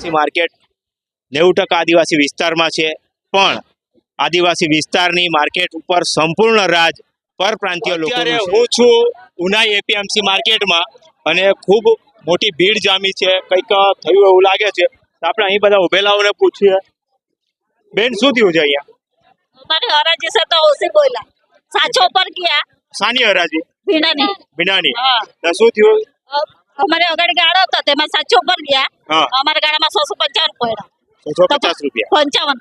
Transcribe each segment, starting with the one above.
APMC market 90% આદિવાસી વિસ્તારમાં છે, પણ આદિવાસી વિસ્તારની માર્કેટ ઉપર સંપૂર્ણ રાજ પરપ્રાંતીય લોકો. હું છું ઉનાઈ એપીએમસી માર્કેટમાં અને ખૂબ મોટી ભીડ જામી છે. કંઈક થયું એવું લાગે છે. આપણે અહીં બધા ઉભેલાઓને પૂછીએ, બેન શું થયું છે અહીંયા? हमारे हराजी से तो उसी बोला साचो पर किया સાની હરાજી? भीड़ानी ભીનાની. हाँ તો શું થયું? हमारे अगड़ गाड़ा होता थे मैं साचो पर गया हाँ। हमारे गाड़ा में 655 पड़ा 650 રૂપિયા. 55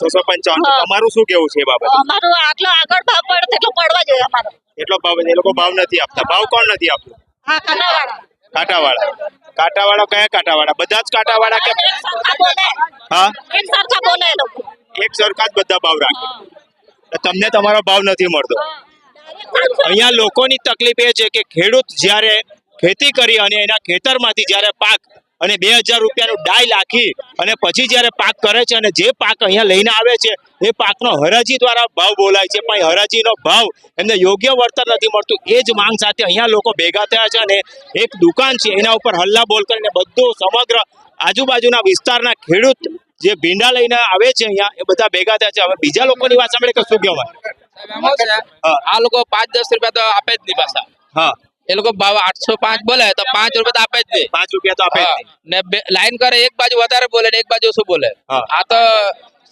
655. હા. તમારું શું કેવું છે એ બાબતે? અમારો આટલો આગળ ભાવ પડે તેટલો પડવા જોઈએ અમારો એટલો ભાવ એ લોકો ભાવ નથી આપતા. ભાવ કોણ નથી આપતું? હા કાનાવાળા કાંટાવાળા. કાંટાવાળા કયા કાંટાવાળા? બધા જ કાંટાવાળા કે? એક સરખા બોલે હા, એક સરખા બોલે એ લોકો એક સરખા જ બધા ભાવ રાખે. તો તમને તમારો ભાવ નથી મળતો. અહીંયા લોકોની તકલીફ એ છે કે ખેડૂત જ્યારે ખેતી કરી અને એના ખેતરમાંથી જ્યારે પાક અને 2000 રૂપિયાનું ડાય નાખી અને પછી જ્યારે પાક કરે છે અને જે પાક અહીંયા લઈને આવે છે એ પાકનો હરાજી દ્વારા ભાવ બોલાય છે, પણ હરાજીનો ભાવ એમને યોગ્ય વળતર નથી મળતું. એ જ માંગ સાથે અહીંયા લોકો ભેગા થયા છે અને એક દુકાન છે એના ઉપર હલ્લા બોલ કરીને બધું સમગ્ર આજુબાજુના વિસ્તારના ખેડૂત જે ભીંડા લઈને આવે છે અહીંયા એ બધા ભેગા થયા છે. હવે બીજા લોકોની વાત સાંભળે કે શું કહેવાય? આ લોકો 5-10 રૂપિયા તો આપે જ નહીં પાછા. હા, એ લોકો ભાવ 805 બોલે તો 5 રૂપિયા તો આપે જ નહીં. 5 રૂપિયા તો આપે જ નહીં. ને લાઈન કરે, એક બાજુ વધારે બોલે ને એક બાજુ શું બોલે. હા. આ તો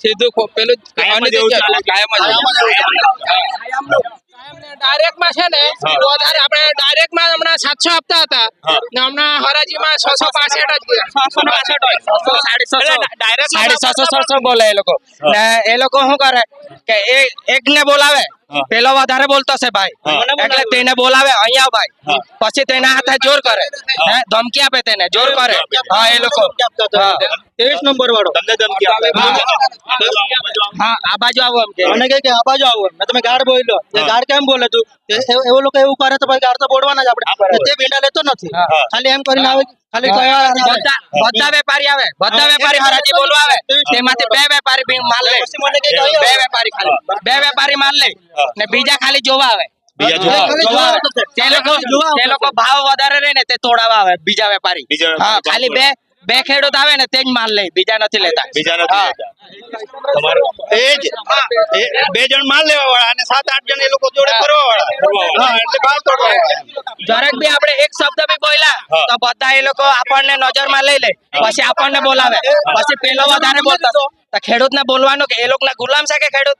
સીધું પેલું કાયમ જ એવું ચાલે છે. કાયમ જ. ડાયરેક્ટ માં છે ને હા. વધારે આપણે ડાયરેક્ટ માં હમણાં 700 આપતા હતા હા. ને હમણાં હરાજીમાં 665 જ ગયા. 750 બોલે એ લોકો. ને એ લોકો શું કરે કે એક ને બોલાવે, હા. પેલો વધારે બોલતો છે ભાઈ, હા. એટલે તેને બોલાવે અહીંયા ભાઈ, હા. પછી તેના હાથે જોર કરે, હે, ધમકી આપે, તેને જોર કરે. હા, એ લોકો. હા. 23 નંબર વાળો તમને ધમકી આપે. હા, આ બાજુ આવો એમ કે. મને કે આ બાજુ આવો મેં તમે ગાર્ડ બોલ્યો એ હા. ગાર્ડ કેમ બોલે તું એવો લોકો એવું કરે તો ભાઈ ગાર્ડ તો બોલવાના જ હા, બરાબર. આપણે તે ભીંડા લેતો નથી હા. ખાલી એમ કરીને આવે ખાલી કયા બધા વેપારી આવે, બધા વેપારી હરાજી બોલવા આવે, તેમાંથી 2 વેપારી માલ લે, પછી મને કે 2 વેપારી ખાલી 2 વેપારી માલ લે ને બીજા ખાલી જોવા આવે. બીજા હા, જોવા. જોવા આવે. તે લોકો ભાવ વધારે રહે ને તે તોડાવા આવે બીજા વેપારી. બીજા હા, વેપારી ખાલી બે ખેડૂત આવે ને તે જ માલ લે, બીજા નથી લેતા. બીજા નથી હા. લેતા. તમારું એ 2 જણ માલ લેવા વાળા અને 7-8 જણ એ લોકો જોડે ફરવા વાળા હા એટલે ભાવ તોડવા જરાક બી આપણે એક શબ્દ બી બોલ્યા હા. તો બધા એ લોકો આપણને નજરમાં લઈ લે, પછી આપણને બોલાવે, પછી પેલો વધારે બોલતો તો ખેડૂતને બોલવાનું કે એ લોકોના ગુલામ છે કે ખેડૂત?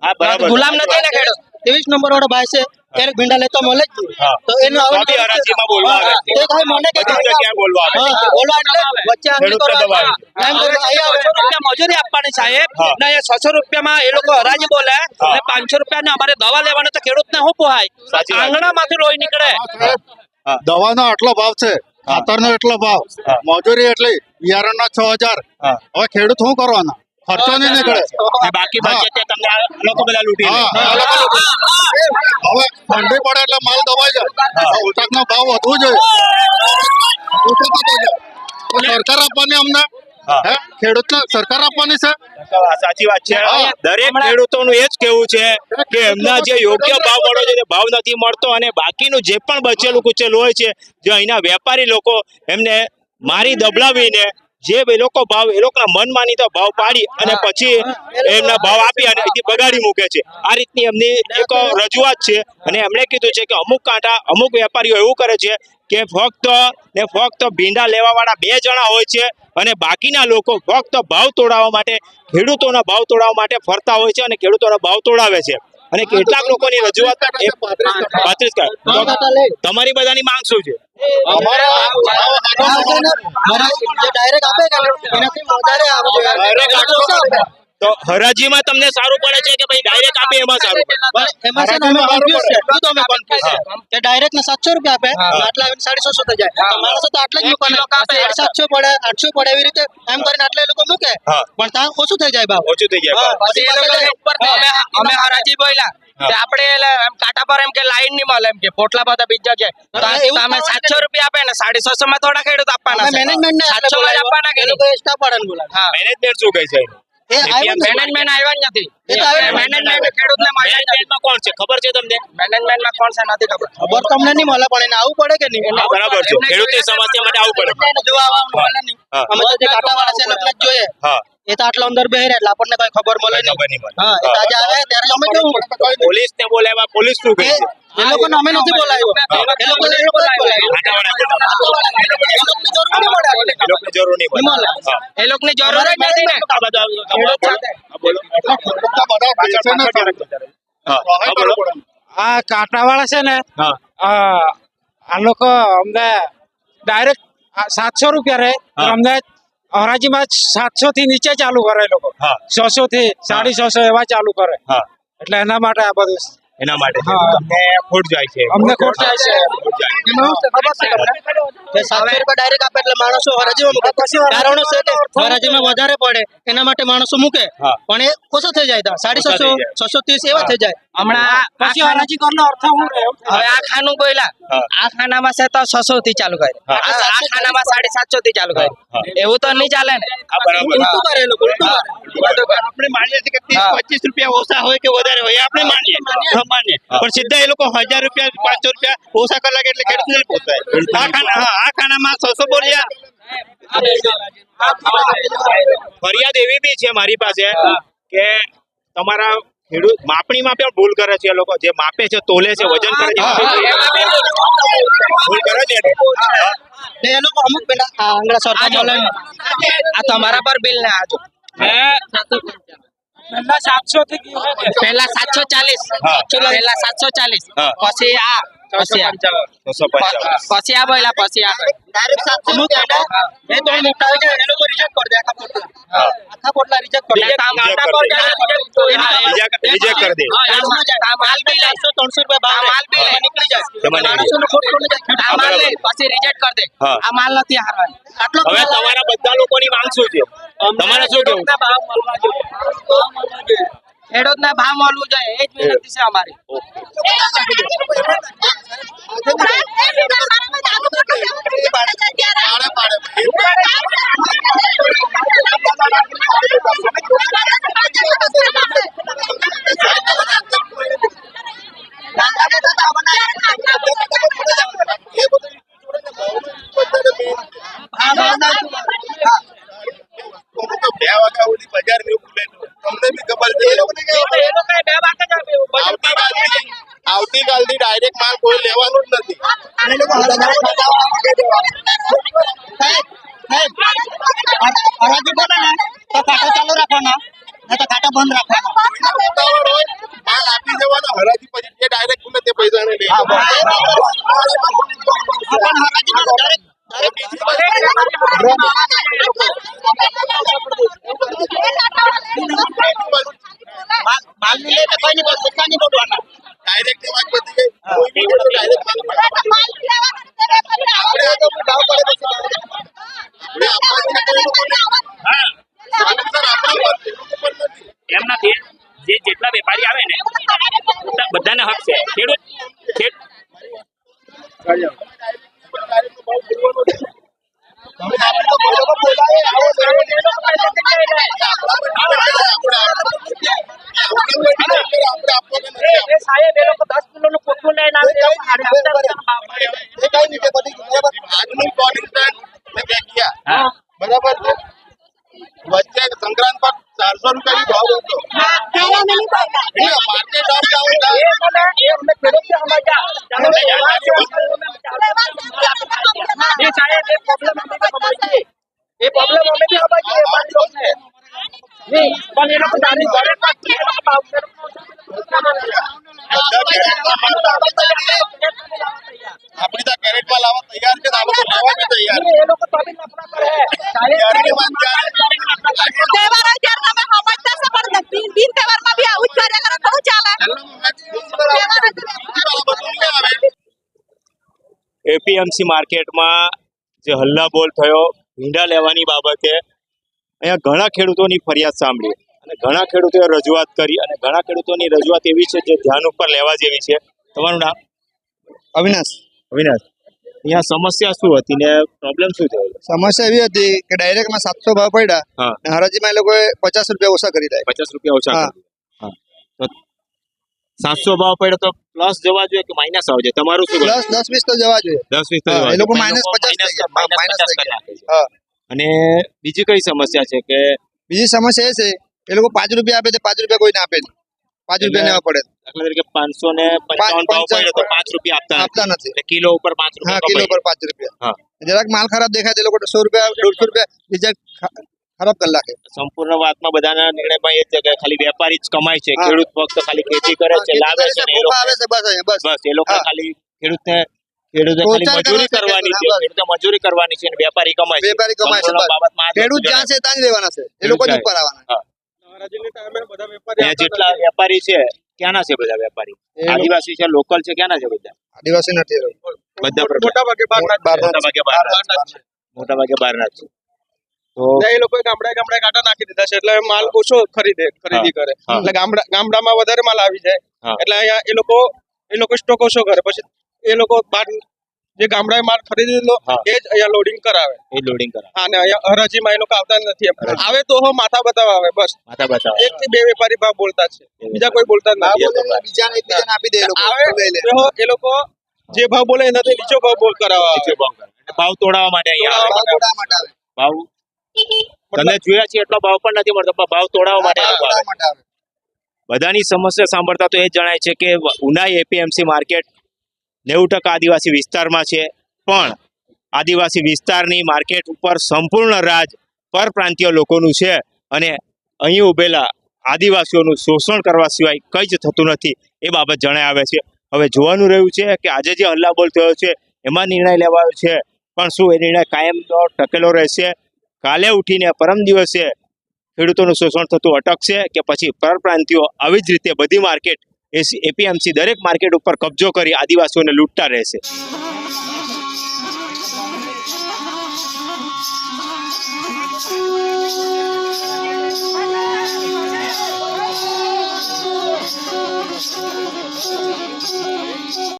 હા, બરાબર. ગુલામ નથી ને ખેડૂત. 23 નંબર વાળો ભાઈ છે એને ભીંડા લેતો મળે જ નહીં. હા. તો એનો તો બી હરાજીમાં બોલવા આવે. તે ખાલી મને કે બધી જગ્યાએ બોલવા આવે. હા, બોલવા એટલે વચ્ચે આંગળી ખેડૂતને કરવા દબાવે. એમ કરીને અહીંયા આવે. 600 રૂપિયા મજૂરી આપવાની સાહેબ, હા. ને અહીંયા 600 રૂપિયામાં એ લોકો હરાજી બોલે હા. ને 500 રૂપિયા અમારે દવા લેવાનું તો ખેડૂતને શું પોહાય? સાચી વાત. આંગણામાંથી લોહી નીકળે. દવાનો આટલો ભાવ છે, ખાતરનો એટલો ભાવ, હા. મજૂરી એટલી, બિયારણના 6000. હા. હવે ખેડૂત શું કરવાના? ખર્ચો નહીં નીકળે. ને બાકી બચે તે તમને આ લોકો બધા લૂંટી લે. હા, આ લોકો હવે ઠંડી પડે એટલે માલ દબાઈ જાય. ઉતાકનો ભાવ વધવું જોઈએ. ઓછો થતો જાય. તો સરકાર આપવાની અમને, હા. હે ખેડૂતને સરકાર આપવાની છે. સાચી વાત છે. હા. દરેક ખેડૂતોનું એ જ કેવું છે કે એમના જે યોગ્ય ભાવ મળવો જોઈએ તે ભાવ નથી મળતો અને બાકીનું જે પણ બચેલું કુચેલું હોય છે, જે અહીંના વેપારી લોકો એમને મારી દબલાવીને જે એ લોકો ભાવ એ લોકોના મનમાની તો ભાવ પાડી અને પછી એમના ભાવ આપી અને અહીંથી બગાડી મૂકે છે. આ રીતની એમની એક રજૂઆત છે અને એમણે કીધું છે કે અમુક વેપારીઓ એવું કરે છે કે ફક્ત ભીંડા લેવા વાળા 2 જણા હોય છે અને બાકીના લોકો ફક્ત ભાવ તોડાવવા માટે, ખેડૂતોના ભાવ તોડાવવા માટે ફરતા હોય છે અને ખેડૂતોના ભાવ તોડાવે છે. અને કેટલાક લોકોની રજૂઆત 35 કરે. તો તમારી બધાની માંગ શું છે? જે ડાયરેક્ટ આપે કે એનાથી વધારે આવે છે. તો હરાજીમાં તમને સારું પડે છે કે ભાઈ ડાયરેક્ટ આપે એમાં સારું પડે? એમાં છે ને અમે confuse છે. એટલું તો અમે confuse છે. કે ડાયરેક્ટ ને 700 રૂપિયા આપે આટલા 650 થઈ જાય તો માણસો તો આટલા જ મૂકવાના 750 પડે 800 પડે એવી રીતે એમ કરીને આટલા એ લોકો મૂકે હા. પણ ત્યાં ઓછું થઈ જાય ભાવ ઓછું થઈ જાય ભાવ. પછી એ લોકો અમે હરાજી બોલ્યા હા. તે આપણે એમ કાંટા પર એમ કે લાઈન નહીં મળે, એમ કે પોટલા બધા બીજા છે એવું તમે 700 રૂપિયા આપે ને 650 માં થોડા ખેડૂત આપવાના છે. મેનેજમેન્ટ ને 700 માં જ આપવાના કે એ લોકો એક્સ્ટ્રા પડે ને બોલાવે હા. મેનેજમેન્ટ શું કહે છે? એ આવ્યો જ નથી. મેનેજમેન્ટ આવ્યા જ નથી. એ તો આવ્યો જ નથી. મેનેજમેન્ટ ખેડૂતને મળ્યા જ નથી. મેનેજમેન્ટમાં કોણ છે ખબર છે તમને? મેનેજમેન્ટમાં કોણ છે નથી ખબર. ખબર તમને નહીં મળે પણ એને આવવું પડે કે નહીં? હા, બરાબર છે. ખેડૂતની સમસ્યા માટે આવવું પડે. એને જોવા આવવાનું મળે નહીં. હા. અમે તો જે કાંટાવાળા છે એ લોકોને જ જોઈએ. હા, એ તો આટલા અંદર બેહી રહ્યા એટલે આપણને કઈ ખબર મળે નહીં. ખબર નહીં મળે. હા, એ તાજા આવે ત્યારે અમે કેવું પોલીસને બોલાવ્યા, પોલીસ શું કહે છે? એ લોકોને અમે નથી બોલાવ્યો. એ લોકોને જ બોલાવ્યો. આનાવાળા બોલાવ્યા. એ લોકોની જરૂર નહીં મળે આપણને. એ લોકોની જરૂર નહીં પડે. મળે. હા. એ લોકોની જરૂર જ નથી ને. આ બધા ખેડૂત સાથે. હા, બોલો. ખેડૂતના બધા પૈસા ને હા, હા, બોલો. આ કાંટાવાળા છે ને હા, આ લોકો અમને ડાયરેક્ટ 700 રૂપિયા રહે હા. અમને હરાજીમાં 700 થી નીચે ચાલુ કરે એ લોકો. હા. 600 થી 650 એવા ચાલુ કરે હા. એટલે એના માટે આ બધું એના માટે છે. હા. તમને ખોટ જાય છે. અમને ખોટ જાય છે. ખોટ જાય છે. એમાં શું છે ખબર છે તમને? કે 700 રૂપિયા ડાયરેક્ટ આપે એટલે માણસો હરાજીમાં મૂકે. કારણો છે કે હરાજીમાં વધારે પડે એના માટે માણસો મૂકે હા. પણ એ ઓછો થઈ જાય ત્યાં 750 630 એવા થઈ જાય. હમણાં આ પછી હરાજી કરનો અર્થ શું રહે? હવે આ ખાનું બોલ્યા હા. આ ખાનામાં છે તો 600 થી ચાલુ કરે હા. આ ખાનામાં 750 થી ચાલુ કરે હા. એવું તો નહીં ચાલે ને. આ બરાબર. ઉલટું કરે એ લોકો ઉલટું કરે. આપણે માનીએ છીએ કે 30-25 રૂપિયા ઓછા હોય કે વધારે હોય એ આપણે માનીએ. હા, માનીએ. પણ સીધા એ લોકો 1000 રૂપિયા 500 રૂપિયા ઓછા કરવા લાગે એટલે ખેડૂત નહીં પોસાય. આ ખાનામાં 600 બોલ્યા. ફરિયાદ એવી બી છે મારી પાસે કે તમારા ખેડૂત માપણીમાં પણ ભૂલ કરે છે. એ લોકો જે માપે છે, તોલે છે, વજન કરે છે, ભૂલ કરે છે. ને એ લોકો અમુક પેલા આંગળા સરખા મળે નહીં. આ તમારા પર બિલ ના આજો પહેલા 700 થી ગયું છે. પહેલા 740 હા. પહેલા 740 હા. પછી આ પછી આ 655. પછી આ બોલ્યા પછી આ અમુક પેલા એ તો મોટા હોય જાય એ લોકો રિજેક્ટ કરી દે આખા પોટલા. હા. આખા પોટલા રિજેક્ટ કરી દે. કામ Reject આટા કરી પર દે. જાય રિજેક્ટ કરી દે. આ માલ બિલ 400 રૂપિયા ભાવ આ માલ બિલ એમાં નીકળી જાય. એમાં નીકળી માણસોનો ખોટ કોને જાય? આ માલ લે પછી રિજેક્ટ કરી દે હા. આ માલ નથી હારવાનો આટલો હવે તમારા બધા લોકોની માંગ શું છે? તમારે શું કેવું? ખેડૂતના ભાવ મળવું જોઈએ એ જ વિનંતી છે અમારી. પાડે પાડે એ બધું બે વાગ્યા સુધી બજાર નહીં ખુલે તમને બી ખબર છે આવતીકાલથી ડાયરેક્ટ માલ કોઈ લેવાનું જ નથી હરાજી બોલે ને તો કાંટા ચાલુ રાખવાના નહીં તો કાંટા બંધ રાખવાના. ઉતાવળ હોય માલ આપી દેવાનો હરાજી પછી જે ડાયરેક્ટ ખુલે તે પૈસાને લઈ માલ ની લે તો કઈ નહીં બોલ ગુસ્સા નહીં બોલવાના. ડાયરેક્ટ ની વાત બધી ગઈ કોઈ બી વસ્તુ ડાયરેક્ટ માલ આપણે તો ભાવ પડે પછી આપણે આપવાની કોઈ લોકોને સર આપણા પર નથી એમ નથી. જે જેટલા વેપારી આવે ને બધાને હક છે. ખેડૂત સાહેબ એ લોકો 10 કિલોનું પોટલું લઈને આવે આજનું કોન્સ્ટન્ટ મેં ગયા બરાબર છે વચ્ચે સંક્રાંત પર 400 રૂપિયાની ભાવ હતો માર્કેટ અપ ડાઉન એ પ્રોબ્લેમ અમે બી સમજીએ વેપારી લોકોને નહીં પણ એ લોકો દાની ઘરે ભાવ આપણી ત્યાં કેરેટમાં લાવવા તૈયાર છે ને આ લોકો લાવવા બી તૈયાર છે એ લોકો તો બી નફરા કરે ત્યારની વાત ત્યારે તહેવારો જ્યારે તમે સમજતા છો પણ બિન તહેવારમાં બી આવું જ કર્યા કરો થોડું ચાલે એપીએમસી માર્કેટમાં જે હલ્લાબોલ થયો ભીંડા લેવાની બાબતે અહીંયા ઘણા ખેડૂતોની ફરિયાદ સાંભળી અને ઘણા ખેડૂતોએ રજૂઆત કરી અને ઘણા ખેડૂતોની રજૂઆત એવી છે જે ધ્યાન ઉપર લેવા જેવી છે. તમારું નામ? અવિનાશ અવિનાશ, અહીંયા સમસ્યા શું હતી ને પ્રોબ્લેમ શું થયો? સમસ્યા એવી હતી કે ડાયરેક્ટમાં 700 ભાવ પડ્યા હા. અને હરાજીમાં એ લોકોએ 50 રૂપિયા ઓછા કરી દીધા. 50 રૂપિયા ઓછા હા. કરી દીધા. હા. તો 700 ભાવ પડ્યો તો પ્લસ જવા જોઈએ કે માઇનસ આવજે? તમારું શું? પ્લસ 10-20 તો જવા જોઈએ. 10-20 તો હા, જવા એ લોકો જોઈએ. minus 50 થઈ ગયા. minus minus 50 થઈ કરી ગયા. નાખે છે. હા. અને બીજી કઈ સમસ્યા છે કે બીજી સમસ્યા એ છે એ લોકો 5 રૂપિયા આપે છે, 5 રૂપિયા કોઈને આપે નહીં. 5 રૂપિયા લેવા પડે. દાખલા તરીકે 555 ભાવ પડ્યો તો 5 રૂપિયા આપતા આપતા નથી. એટલે કિલો ઉપર 5 હા, રૂપિયા કિલો કપાઈ પર 5 રૂપિયા. હા. જરાક માલ ખરાબ દેખાય તો એ લોકો 100 રૂપિયા 150 રૂપિયા રિઝલ્ટ ખરાબ કરી નાખે. સંપૂર્ણ વાતમાં બધાના નિર્ણયમાં એ જ છે કે ખાલી વેપારી જ કમાય છે, હા. ખેડૂત ફક્ત ખાલી ખેતી કરે છે, ખેતી લાવે કરે છે છે, ને એ ભૂખા લોકો આવે છે, બસ અહીંયા, બસ. બસ એ લોકો હા. ખાલી ખેડૂતે ખાલી પ્રોત્સાહન મજૂરી કરવા છે, કરવાની છે, હા, બસ. ખેડૂતે મજૂરી કરવાની છે અને વેપારી કમાય છે. વેપારી કમાય છે, સંપૂર્ણ બસ. બાબતમાં આ જ ખેડૂત વસ્તુ જ્યાં જણાય. છે ત્યાં જ રહેવાના છે. એ લોકો જ જાય. ઉપર આવવાના. હા. અહીંયા જેટલા વેપારી છે ક્યાંના છે બધા વેપારી? એ લોકો- આદિવાસી છે, લોકલ છે, ક્યાંના છે બધા? આદિવાસી નથી એ લોકો. બધા મોટા ભાગે બહારના જ છે. મોટા ભાગે બહારના જ છે. મોટા ભાગે બહારના જ છે. તો ને એ લોકોએ ગામડે કાંટા નાખી દીધા છે એટલે માલ ઓછો ખરીદી કરે. હા. એટલે ગામડામાં વધારે માલ આવી જાય. હા. એટલે અહીંયા એ લોકો સ્ટોક ઓછો કરે. પછી એ લોકો બહાર જે ગામડાએ માલ ખરીદેલો હા. એ જ અહીંયા લોડિંગ કરાવે. એ લોડિંગ કરાવે. હા, ને અહીંયા હરાજીમાં એ લોકો આવતા જ નથી. આવે તો માથા બતાવવા આવે બસ. માથા બતાવે. 1 થી 2 વેપારી ભાવ બોલતા છે, બીજા કોઈ બોલતા જ નથી. બીજાને એકબીજાને આપી દે એ લોકો. આવે લઈ લે. તો એ લોકો જે ભાવ બોલે એનાથી નીચો ભાવ બોલ કરાવવા આવે. નીચે ભાવ કરે. એટલે ભાવ તોડાવવા માટે અહીંયા આવે. ભાવ તોડવા માટે આવે. ભાવ તમે જોયા છે એટલો ભાવ પણ નથી મળતો, પણ ભાવ તોડાવવા માટે ભાવ લોકો આવે. તોડવા માટે આવે. બધાની સમસ્યા સાંભળતા તો એ જ જણાય છે કે ઉનાઈ એપીએમસી માર્કેટ 90% આદિવાસી વિસ્તારમાં છે, પણ આદિવાસી વિસ્તારની માર્કેટ ઉપર સંપૂર્ણ રાજ પરપ્રાંતીય લોકોનું છે અને અહીં ઉભેલા આદિવાસીઓનું શોષણ કરવા સિવાય કંઈ જ થતું નથી એ બાબત જણાય આવે છે. હવે જોવાનું રહ્યું છે કે આજે જે હલ્લાબોલ થયો છે એમાં નિર્ણય લેવાયો છે, પણ શું એ નિર્ણય કાયમનો ટકેલો રહેશે? કાલે ઉઠીને પરમ દિવસે ખેડૂતોનું શોષણ થતું અટકશે કે પછી પરપ્રાંતિયો આવી જ રીતે બધી માર્કેટ એપીએમસી દરેક માર્કેટ ઉપર કબજો કરી આદિવાસીઓને લૂંટતા રહેશે?